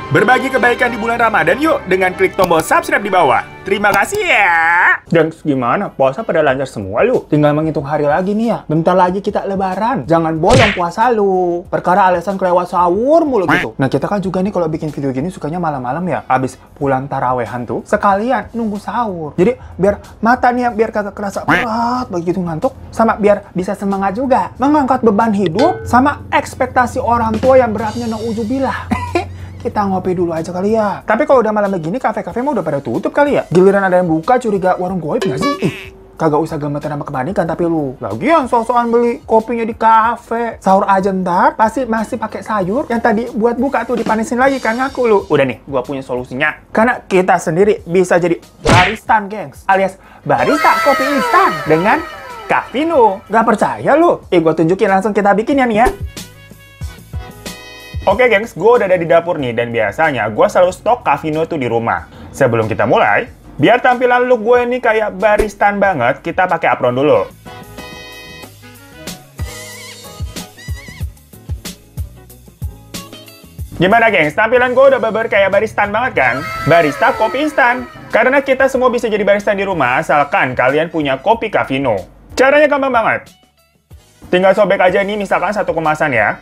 Berbagi kebaikan di bulan Ramadan yuk dengan klik tombol subscribe di bawah. Terima kasih ya. Gengs, gimana? Puasa pada lancar semua lu? Tinggal menghitung hari lagi nih ya. Bentar lagi kita lebaran. Jangan bolong puasa lu. Perkara alasan kelewat sahur mulu gitu. Nah, kita kan juga nih kalau bikin video gini sukanya malam-malam ya. Abis pulang tarawehan tuh, sekalian nunggu sahur. Jadi biar mata nih ya, biar kagak kerasa berat begitu ngantuk. Sama biar bisa semangat juga. Mengangkat beban hidup sama ekspektasi orang tua yang beratnya na'udzubillah. Kita ngopi dulu aja kali ya. Tapi kalau udah malam begini, kafe-kafe mah udah pada tutup kali ya. Giliran ada yang buka, curiga warung goib nggak sih? Kagak usah gemeter sama kebanikan tapi lu. Lagian sok-sokan beli kopinya di kafe. Sahur aja ntar, pasti masih pakai sayur yang tadi buat buka tuh dipanisin lagi kan ngaku lu. Udah nih, gua punya solusinya. Karena kita sendiri bisa jadi baristan, gengs. Alias barista kopi instan dengan Cafino. Gak percaya lu? Gua tunjukin langsung kita bikin ya nih ya. Oke gengs, gue udah ada di dapur nih dan biasanya gue selalu stok Cafino tuh di rumah. Sebelum kita mulai, biar tampilan look gue ini kayak baristan banget, kita pakai apron dulu. Gimana gengs, tampilan gue udah babar kayak baristan banget kan? Barista kopi instan. Karena kita semua bisa jadi barista di rumah, asalkan kalian punya kopi Cafino. Caranya gampang banget. Tinggal sobek aja nih misalkan satu kemasan ya.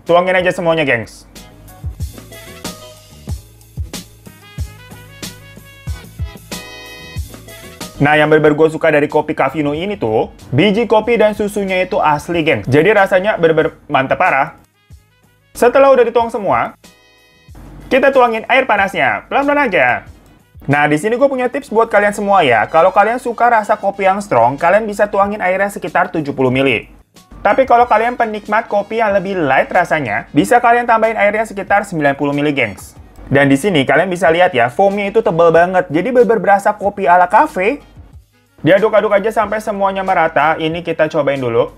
Tuangin aja semuanya, gengs. Nah, yang bener-bener gue suka dari kopi Cafino ini tuh, biji kopi dan susunya itu asli, gengs. Jadi rasanya bener-bener mantap parah. Setelah udah dituang semua, kita tuangin air panasnya, pelan-pelan aja. Nah, di sini gue punya tips buat kalian semua ya. Kalau kalian suka rasa kopi yang strong, kalian bisa tuangin airnya sekitar 70 ml. Tapi kalau kalian penikmat kopi yang lebih light rasanya, bisa kalian tambahin airnya sekitar 90 ml, gengs. Dan di sini kalian bisa lihat ya, foamnya itu tebal banget. Jadi bener-bener berasa kopi ala cafe. Diaduk-aduk aja sampai semuanya merata. Ini kita cobain dulu.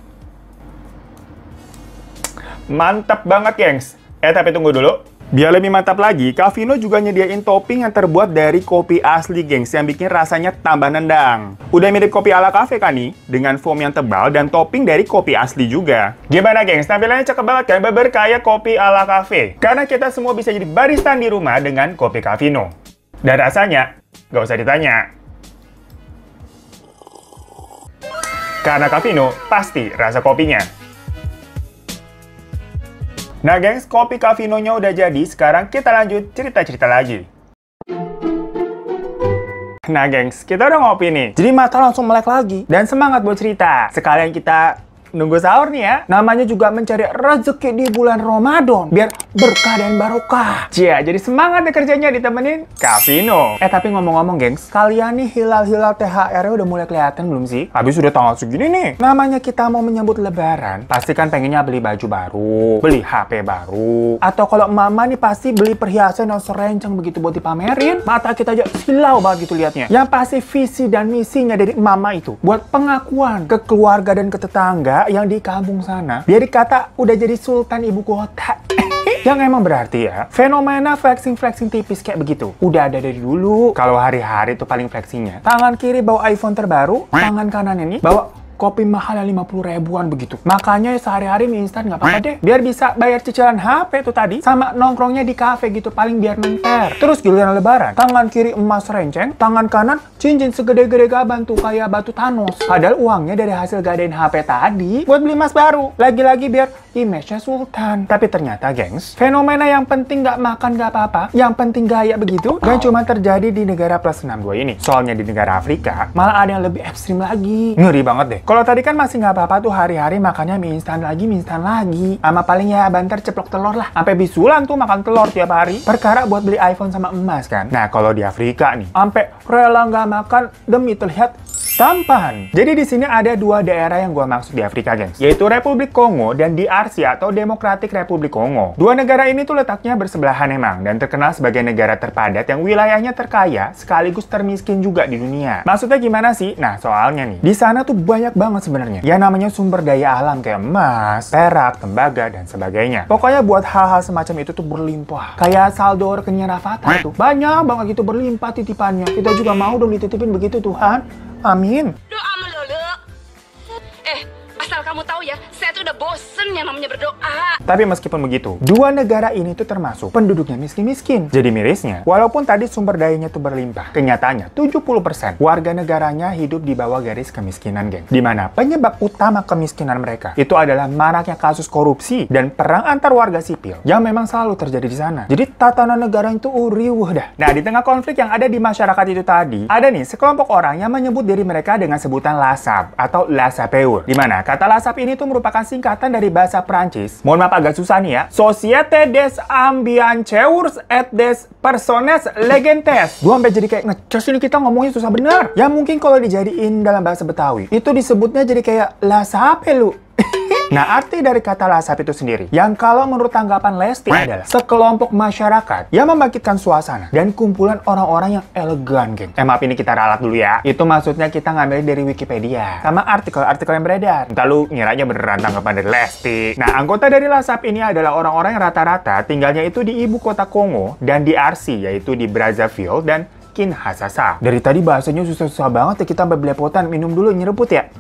Mantap banget, gengs. Tapi tunggu dulu. Biar lebih mantap lagi, Cafino juga nyediain topping yang terbuat dari kopi asli, gengs, yang bikin rasanya tambah nendang. Udah mirip kopi ala cafe kan nih, dengan foam yang tebal dan topping dari kopi asli juga. Gimana, gengs? Tampilannya cakep banget kan? Bener kayak kopi ala cafe. Karena kita semua bisa jadi baristan di rumah dengan kopi Cafino. Dan rasanya, nggak usah ditanya. Karena Cafino pasti rasa kopinya. Nah gengs, kopi Cafino-nya udah jadi, sekarang kita lanjut cerita-cerita lagi. Nah gengs, kita udah ngopi nih. Jadi mata langsung melek lagi. Dan semangat buat cerita. Sekalian kita nunggu sahur nih ya. Namanya juga mencari rezeki di bulan Ramadan. Biar berkah dan barokah. Cia, jadi semangat deh kerjanya ditemenin Cafino. Tapi ngomong-ngomong gengs, kalian nih hilal-hilal THR-nya udah mulai kelihatan belum sih? Habis udah tanggal segini nih. Namanya kita mau menyambut lebaran. Pasti kan pengennya beli baju baru, beli HP baru. Atau kalau mama nih pasti beli perhiasan yang serencang begitu buat dipamerin. Mata kita aja silau banget gitu liatnya. Yang pasti visi dan misinya dari mama itu buat pengakuan ke keluarga dan ke tetangga yang di kampung sana. Biar dikata udah jadi sultan ibu kota. Yang emang berarti ya, fenomena flexing-flexing tipis kayak begitu udah ada dari dulu. Kalau hari-hari tuh paling flexingnya, tangan kiri bawa iPhone terbaru, tangan kanan ini bawa kopi mahal yang 50 ribuan begitu. Makanya sehari-hari mie instan nggak apa-apa deh. Biar bisa bayar cicilan HP tuh tadi, sama nongkrongnya di kafe gitu, paling biar menter. Terus giliran lebaran, tangan kiri emas renceng, tangan kanan cincin segede-gede gaban tuh kayak batu Thanos. Padahal uangnya dari hasil gadein HP tadi buat beli emas baru. Lagi-lagi biar image-nya sultan. Tapi ternyata gengs, fenomena yang penting nggak makan nggak apa-apa, yang penting gaya begitu, gak cuma terjadi di negara plus 62 ini. Soalnya di negara Afrika, malah ada yang lebih ekstrim lagi. Ngeri banget deh. Kalau tadi kan masih nggak apa-apa tuh hari-hari makannya mie instan lagi, mie instan lagi. Sama paling ya banter ceplok telur lah. Sampai bisulan tuh makan telur tiap hari. Perkara buat beli iPhone sama emas kan. Nah kalau di Afrika nih, sampai rela nggak makan demi terlihat tampan. Jadi di sini ada dua daerah yang gua maksud di Afrika, gengs, yaitu Republik Kongo dan DRC atau Democratic Republic Kongo. Dua negara ini tuh letaknya bersebelahan emang dan terkenal sebagai negara terpadat yang wilayahnya terkaya sekaligus termiskin juga di dunia. Maksudnya gimana sih? Nah, soalnya nih, di sana tuh banyak banget sebenarnya yang namanya sumber daya alam kayak emas, perak, tembaga dan sebagainya. Pokoknya buat hal-hal semacam itu tuh berlimpah. Kayak saldo rekening Rafatah tuh banyak banget gitu berlimpah titipannya. Kita juga mau dong dititipin begitu Tuhan. Amin. Doa melulu. Asal kamu tahu ya, saya tuh udah bosen yang namanya berdoa. Tapi meskipun begitu, dua negara ini tuh termasuk penduduknya miskin-miskin. Jadi mirisnya, walaupun tadi sumber dayanya tuh berlimpah, kenyataannya 70% warga negaranya hidup di bawah garis kemiskinan, geng. Dimana penyebab utama kemiskinan mereka itu adalah maraknya kasus korupsi dan perang antar warga sipil yang memang selalu terjadi di sana. Jadi tatanan negara itu riuh dah. Nah, di tengah konflik yang ada di masyarakat itu tadi, ada nih sekelompok orang yang menyebut diri mereka dengan sebutan LASAP atau Laissez-Faire. Dimana kata LASAP ini tuh merupakan singkatan dari bahasa Prancis. Mohon maaf agak susah nih ya. Société des Ambianceurs et des Personnes Legentes. Gua sampai jadi kayak ngecas ini kita ngomongnya susah bener. Ya mungkin kalau dijadiin dalam bahasa Betawi, itu disebutnya jadi kayak LASAP lu. Nah, arti dari kata LASAP itu sendiri, yang kalau menurut tanggapan Lesti adalah sekelompok masyarakat yang membangkitkan suasana dan kumpulan orang-orang yang elegan, geng. Maaf ini kita ralat dulu ya. Itu maksudnya kita ngambil dari Wikipedia sama artikel-artikel yang beredar. Entah lu ngiranya beneran tanggapan dari Lesti. Nah, anggota dari LASAP ini adalah orang-orang yang rata-rata tinggalnya itu di ibu kota Kongo dan di RC, yaitu di Brazzaville dan Kinshasa. Dari tadi bahasanya susah-susah banget ya, kita sampai belepotan. Minum dulu, nyeruput ya.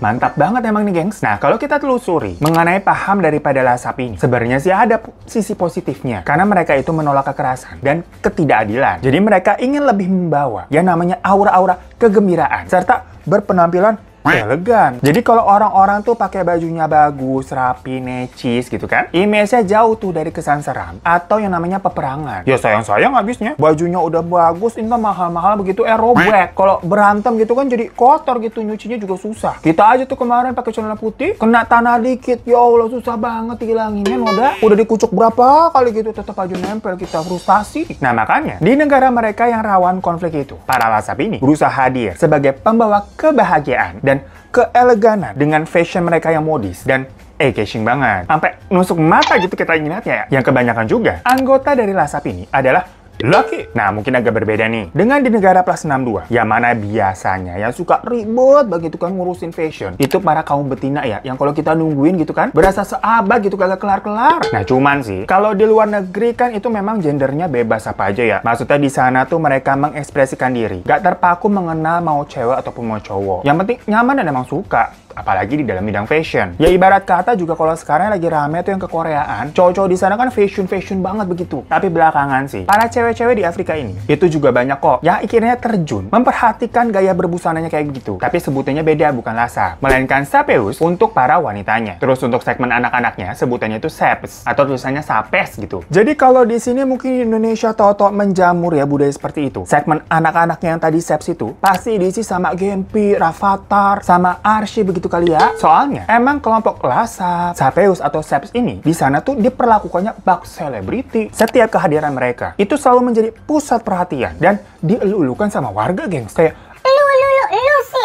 Mantap banget emang nih, gengs. Nah, kalau kita telusuri mengenai paham daripada LASAP ini, sebenarnya sih ada sisi positifnya. Karena mereka itu menolak kekerasan dan ketidakadilan. Jadi mereka ingin lebih membawa yang namanya aura-aura kegembiraan serta berpenampilan elegan. Jadi kalau orang-orang tuh pakai bajunya bagus, rapi, necis gitu kan, image-nya jauh tuh dari kesan seram atau yang namanya peperangan. Ya sayang-sayang habisnya. Bajunya udah bagus, ini mahal-mahal begitu robek. Kalau berantem gitu kan jadi kotor gitu, nyucinya juga susah. Kita aja tuh kemarin pakai celana putih, kena tanah dikit, ya Allah susah banget hilanginnya noda. Udah dikucuk berapa kali gitu tetap aja nempel, kita frustasi. Nah makanya di negara mereka yang rawan konflik itu, para LASAP ini berusaha hadir sebagai pembawa kebahagiaan dan keeleganan dengan fashion mereka yang modis dan cashing banget. Sampai nusuk mata gitu kita lihatnya ya. Yang kebanyakan juga anggota dari LASAP ini adalah laki. Nah, mungkin agak berbeda nih dengan di negara plus 62, yang mana biasanya yang suka ribet begitu kan ngurusin fashion. Itu para kaum betina ya, yang kalau kita nungguin gitu kan, berasa seabad gitu kagak kelar-kelar. Nah, cuman sih, kalau di luar negeri kan itu memang gendernya bebas apa aja ya. Maksudnya di sana tuh mereka mengekspresikan diri. Gak terpaku mengenal mau cewek ataupun mau cowok. Yang penting nyaman dan emang suka. Apalagi di dalam bidang fashion. Ya ibarat kata juga kalau sekarang lagi rame tuh yang kekoreaan, cowok-cowok di sana kan fashion banget begitu. Tapi belakangan sih, para cewek-cewek di Afrika ini, itu juga banyak kok yang akhirnya terjun, memperhatikan gaya berbusananya kayak gitu. Tapi sebutannya beda, bukan LASAP, melainkan Sapeus untuk para wanitanya. Terus untuk segmen anak-anaknya, sebutannya itu Sapes, atau tulisannya Sapes gitu. Jadi kalau di sini mungkin di Indonesia toto menjamur ya budaya seperti itu. Segmen anak-anaknya yang tadi Saps itu, pasti diisi sama Gempi, Rafathar, sama Arsy begitu kali ya. Soalnya emang kelompok LASAP, Sapeus atau Saps ini di sana tuh diperlakukannya bak selebriti. Setiap kehadiran mereka itu selalu menjadi pusat perhatian dan dielu-elukan sama warga, gengs. Kayak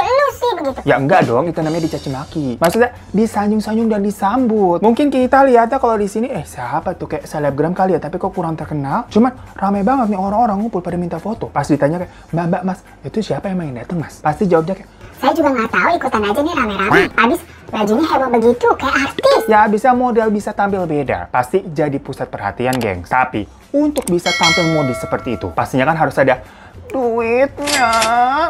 lu sih begitu. Ya enggak dong, itu namanya dicaci maki. Maksudnya disanjung-sanjung dan disambut. Mungkin kita lihatnya kalau di sini siapa tuh kayak selebgram kali ya, tapi kok kurang terkenal. Cuman rame banget nih orang-orang ngumpul pada minta foto. Pas ditanya kayak, "Mbak, Mas, itu siapa yang main dateng, Mas?" Pasti jawabnya kayak, "Saya juga nggak tahu, ikutan aja nih rame-rame. Abis bajunya heboh begitu, kayak artis." Ya bisa model, bisa tampil beda. Pasti jadi pusat perhatian, gengs. Tapi untuk bisa tampil modis seperti itu, pastinya kan harus ada duitnya.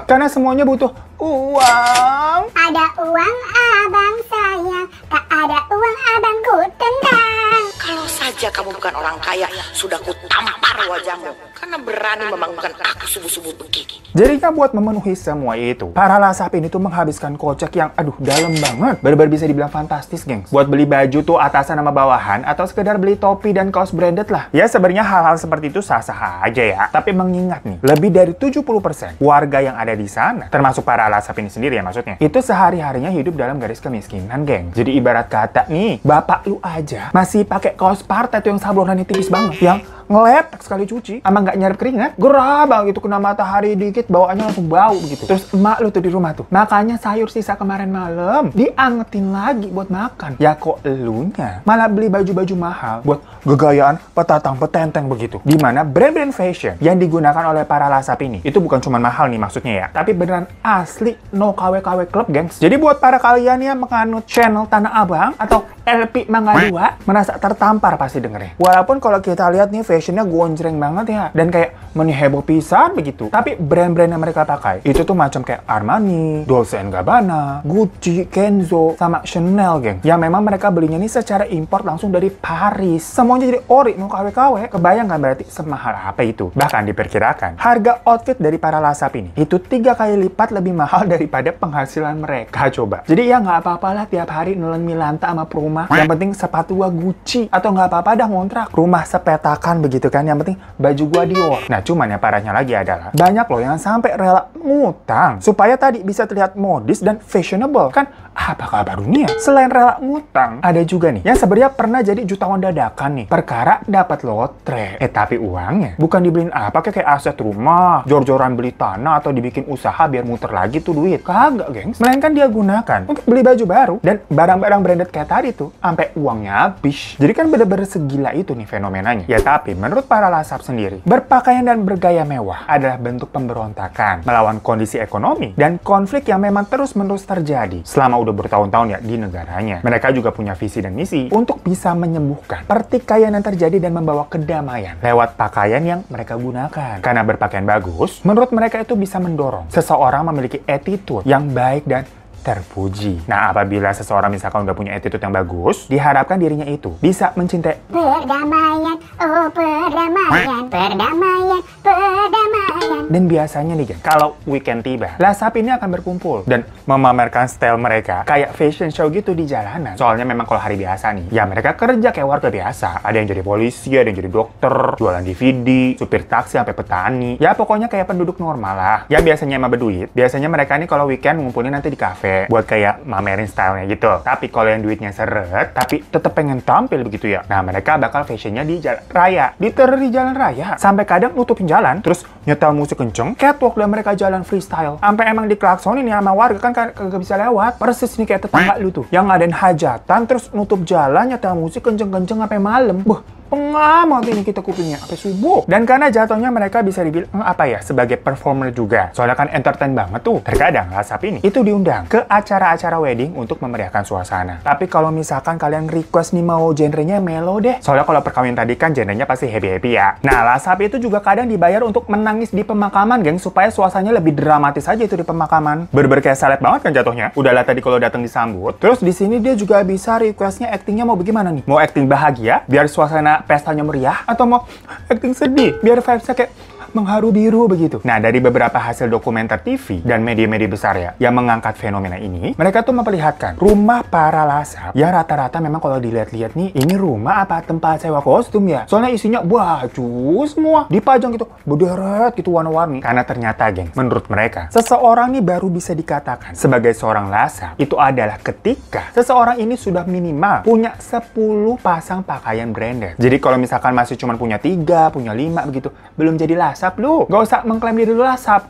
Karena semuanya butuh uang. Ada uang abang sayang, tak ada uang abang ku tendang. Kalau saja kamu bukan orang kaya, sudah ku tampar wajahmu. Karena berani membangunkan aku subuh-subuh begini. Jadinya buat memenuhi semua itu, para LASAP ini tuh menghabiskan kocek yang dalam banget. Bener-bener bisa dibilang fantastis, gengs. Buat beli baju tuh atasan sama bawahan, atau sekedar beli topi dan kaos branded lah. Ya sebenarnya hal-hal seperti itu sah-sah aja ya. Tapi mengingat nih, lebih dari 70% warga yang ada di sana, termasuk para LASAP ini sendiri ya maksudnya, itu sehari-harinya hidup dalam garis kemiskinan, geng. Jadi ibarat kata nih, bapak lu aja masih pakai kaos partai tuh yang sablonannya tipis banget, yang ngeletek sekali cuci, ama nggak nyarap keringat, gerah banget gitu, kena matahari dikit, bawaannya langsung bau begitu. Terus emak lu tuh di rumah tuh, makanya sayur sisa kemarin malam diangetin lagi buat makan. Ya kok elunya malah beli baju-baju mahal buat gegayaan petatang petenteng begitu. Dimana brand-brand fashion yang digunakan oleh para LASAP ini, itu bukan cuma mahal nih maksudnya ya, tapi beneran asli no KW-KW Club, gengs. Jadi buat para kalian yang menganut channel Tanah Abang atau LP Mangga 2, merasa tertampar pasti dengernya. Walaupun kalau kita lihat nih fashionnya gonjreng banget ya. Dan kayak meniheboh pisan begitu. Tapi brand-brand yang mereka pakai, itu tuh macam kayak Armani, Dolce & Gabbana, Gucci, Kenzo, sama Chanel, geng. Yang memang mereka belinya nih secara import langsung dari Paris. Semuanya jadi ori, mau KW-KW. Kebayang kan berarti semahal apa itu? Bahkan diperkirakan, harga outfit dari para lasap ini, itu 3 kali lipat lebih mahal daripada penghasilan mereka, coba. Jadi ya nggak apa-apalah tiap hari nelen Milanta sama Pruma. Yang penting sepatu gua Gucci. Atau nggak apa-apa dah ngontrak rumah sepetakan begitu kan. Yang penting baju gua Dior. Nah cuman yang parahnya lagi adalah banyak loh yang sampai rela ngutang supaya tadi bisa terlihat modis dan fashionable. Kan apa kabar dunia? Selain rela ngutang, ada juga nih yang sebenarnya pernah jadi jutawan dadakan nih. Perkara dapat lotre. Tapi uangnya bukan dibeliin apa kayak aset rumah, jor-joran beli tanah atau dibikin usaha biar muter lagi tuh duit. Kagak, gengs. Melainkan dia gunakan untuk beli baju baru dan barang-barang branded kayak tadi tuh sampai uangnya habis. Jadi kan bener-bener segila itu nih fenomenanya. Ya tapi menurut para lasap sendiri, berpakaian dan bergaya mewah adalah bentuk pemberontakan melawan kondisi ekonomi dan konflik yang memang terus-menerus terjadi selama udah bertahun-tahun ya di negaranya. Mereka juga punya visi dan misi untuk bisa menyembuhkan pertikaian yang terjadi dan membawa kedamaian lewat pakaian yang mereka gunakan. Karena berpakaian bagus, menurut mereka itu bisa mendorong seseorang memiliki attitude yang baik dan terpuji. Nah, apabila seseorang misalkan udah punya attitude yang bagus, diharapkan dirinya itu bisa mencintai perdamaian, oh perdamaian, perdamaian, perdamaian. Dan biasanya nih, geng, kalau weekend tiba, lasap ini akan berkumpul dan memamerkan style mereka kayak fashion show gitu di jalanan. Soalnya memang kalau hari biasa nih, ya mereka kerja kayak warga biasa. Ada yang jadi polisi, ada yang jadi dokter, jualan DVD, supir taksi, sampai petani. Ya pokoknya kayak penduduk normal lah. Ya biasanya emang berduit. Biasanya mereka nih kalau weekend ngumpulin nanti di kafe buat kayak mamerin stylenya gitu. Tapi kalau yang duitnya seret, tapi tetap pengen tampil begitu ya. Nah, mereka bakal fashionnya di jalan raya. Diterer di jalan raya. Sampai kadang nutupin jalan, terus nyetel musik kenceng, catwalk dan mereka jalan freestyle. Sampai emang diklaksonin ya sama warga kan kagak bisa lewat. Persis nih kayak tetangga lu tuh. Yang ngadain hajatan, terus nutup jalan, nyetel musik kenceng-kenceng sampai malam. Pengamat ini kita kupingnya sampai subuh. Dan karena jatuhnya mereka bisa dibilang apa ya, sebagai performer juga. Soalnya kan entertain banget tuh. Terkadang lasap ini itu diundang ke acara-acara wedding untuk memeriahkan suasana. Tapi kalau misalkan kalian request nih mau genrenya melo deh. Soalnya kalau perkawinan tadi kan genrenya pasti happy-happy ya. Nah, lasap itu juga kadang dibayar untuk menangis di pemakaman, geng, supaya suasananya lebih dramatis aja itu di pemakaman. Bener-bener kayak salep banget kan jatuhnya. Udahlah tadi kalau datang disambut. Terus di sini dia juga bisa requestnya actingnya mau bagaimana nih? Mau acting bahagia biar suasana pestanya meriah, atau mau acting sedih biar vibesnya kayak mengharu biru begitu. Nah, dari beberapa hasil dokumenter TV dan media-media besar ya yang mengangkat fenomena ini, mereka tuh memperlihatkan rumah para lasap yang rata-rata memang kalau dilihat-lihat nih, ini rumah apa tempat sewa kostum ya? Soalnya isinya baju semua dipajang gitu, berderet gitu warna-warni. Karena ternyata, geng, menurut mereka, seseorang nih baru bisa dikatakan sebagai seorang lasap itu adalah ketika seseorang ini sudah minimal punya 10 pasang pakaian branded. Jadi kalau misalkan masih cuma punya 3, punya 5 begitu, belum jadi lasap lu. Gak usah mengklaim diri lu lasap.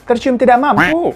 Tercium tidak mampu.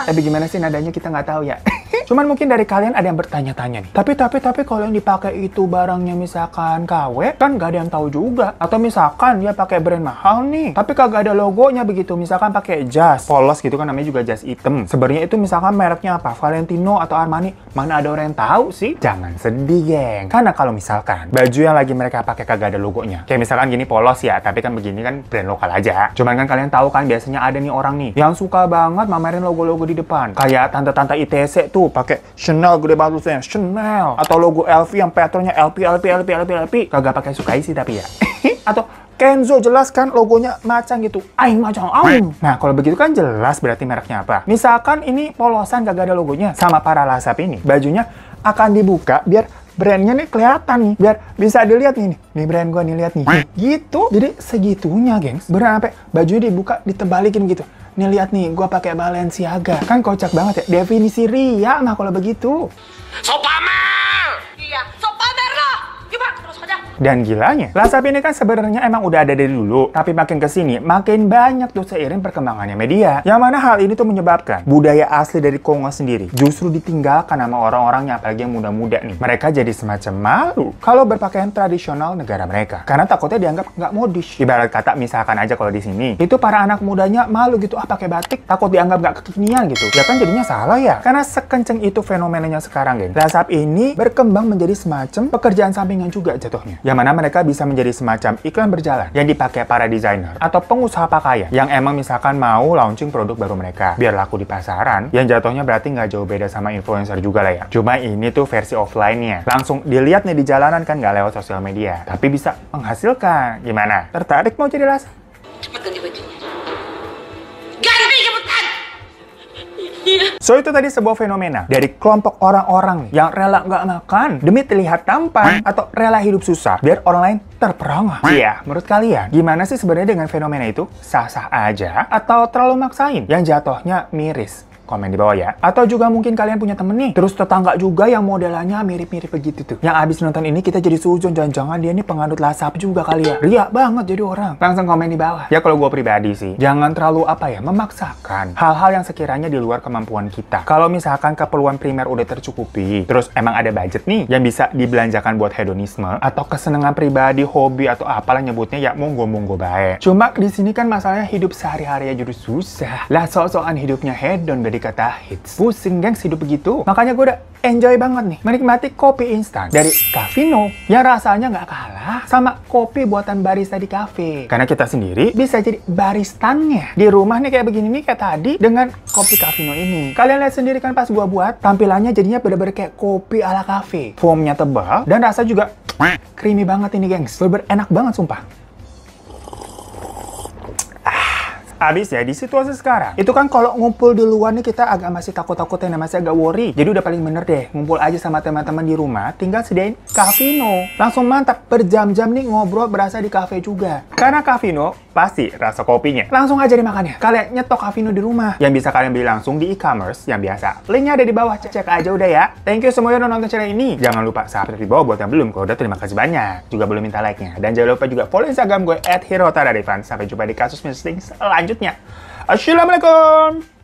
Tapi gimana sih nadanya kita nggak tahu ya. Cuman mungkin dari kalian ada yang bertanya-tanya nih. Tapi kalau yang dipakai itu barangnya misalkan KW, kan nggak ada yang tahu juga. Atau misalkan dia pakai brand mahal nih, tapi kagak ada logonya begitu. Misalkan pakai jas polos gitu kan, namanya juga jas hitam. Sebenarnya itu misalkan mereknya apa? Valentino atau Armani. Mana ada orang yang tahu sih? Jangan sedih, geng. Karena kalau misalkan baju yang lagi mereka pakai kagak ada logonya. Kayak misalkan gini polos ya, tapi kan begini kan brand lokal aja. Cuman kan kalian tahu kan biasanya ada nih orang nih yang suka banget mamerin logo-logo di depan. Kayak tante-tante ITC tuh pakai Chanel gede banget tulisannya Chanel, atau logo LV yang patternnya LP. Kagak pakai sukai sih tapi ya. Atau Kenzo jelas kan logonya macan gitu. Aing macan aing. Nah, kalau begitu kan jelas berarti mereknya apa. Misalkan ini polosan kagak ada logonya. Sama para lasap ini, bajunya akan dibuka biar brandnya nih kelihatan nih, biar bisa dilihat nih brand gua nih, lihat nih. Gitu. Jadi segitunya, gengs. Beneran sampai bajunya dibuka ditebalikin gitu. Nih lihat nih, gua pakai Balenciaga. Kan kocak banget ya. Definisi ria mah kalau begitu. So pamer! Iya, so pamer lah! Gimana? Terus aja. Dan gilanya, lasap ini kan sebenarnya emang udah ada dari dulu, tapi makin kesini makin banyak tuh seiring perkembangannya media. Yang mana hal ini tuh menyebabkan budaya asli dari Kongo sendiri justru ditinggalkan sama orang-orangnya, apalagi yang muda-muda nih. Mereka jadi semacam malu kalau berpakaian tradisional negara mereka, karena takutnya dianggap nggak modis. Ibarat kata misalkan aja kalau di sini, itu para anak mudanya malu gitu, pakai batik, takut dianggap nggak kekinian gitu. Ya kan jadinya salah ya, karena sekenceng itu fenomenanya sekarang, geng. Lasap ini berkembang menjadi semacam pekerjaan sampingan juga jatuhnya. yang mana mereka bisa menjadi semacam iklan berjalan yang dipakai para desainer atau pengusaha pakaian yang emang misalkan mau launching produk baru mereka biar laku di pasaran, yang jatuhnya berarti nggak jauh beda sama influencer juga lah ya. Cuma ini tuh versi offline-nya. Langsung dilihat nih di jalanan kan, nggak lewat sosial media, tapi bisa menghasilkan. Gimana? Tertarik mau jadi las? Cepet ganti bajunya. Ganti cepetan! Iya. So itu tadi sebuah fenomena dari kelompok orang-orang yang rela nggak makan demi terlihat tampan atau rela hidup susah biar orang lain terperangah. Iya, menurut kalian gimana sih sebenarnya dengan fenomena itu? Sah-sah aja atau terlalu maksain yang jatuhnya miris? Komen di bawah ya. Atau juga mungkin kalian punya temen nih, terus tetangga juga yang modelannya mirip-mirip begitu tuh. Yang abis nonton ini kita jadi suzon, jangan-jangan dia nih penganut lasap juga kali ya. Riak banget jadi orang. Langsung komen di bawah. Ya kalau gue pribadi sih, jangan terlalu memaksakan hal-hal yang sekiranya di luar kemampuan kita. Kalau misalkan keperluan primer udah tercukupi, terus emang ada budget nih yang bisa dibelanjakan buat hedonisme atau kesenangan pribadi, hobi atau apalah nyebutnya, ya monggo-monggo baik. Cuma di sini kan masalahnya hidup sehari-hari aja udah susah. Lah sok-sokan hidupnya hedon udah dikata hits. Pusing gengs hidup begitu. Makanya gue udah enjoy banget nih menikmati kopi instan dari Cafino yang rasanya nggak kalah sama kopi buatan barista di kafe. Karena kita sendiri bisa jadi baristannya di rumah nih kayak begini nih kayak tadi dengan kopi Cafino ini. Kalian lihat sendiri kan pas gua buat tampilannya jadinya bener-bener kayak kopi ala kafe. Foamnya tebal dan rasa juga creamy banget ini gengs. Bener-bener enak banget sumpah. Abis ya, di situasi sekarang, itu kan kalau ngumpul di luar nih kita agak masih takut-takutin, masih agak worry. Jadi udah paling bener deh, ngumpul aja sama teman-teman di rumah, tinggal sediain Cafino. Langsung mantap, berjam-jam nih ngobrol berasa di cafe juga. Karena Cafino, pasti rasa kopinya. Langsung aja dimakannya. Kalian nyetok Cafino di rumah. Yang bisa kalian beli langsung di e-commerce yang biasa. Linknya ada di bawah, cek aja udah ya. Thank you semuanya udah nonton channel ini. Jangan lupa subscribe di bawah buat yang belum. Kalau udah, terima kasih banyak. Juga belum minta like-nya. Dan jangan lupa juga follow Instagram gue @hirotaradevan. Sampai jumpa di kasus misting selanjutnya. Assalamualaikum.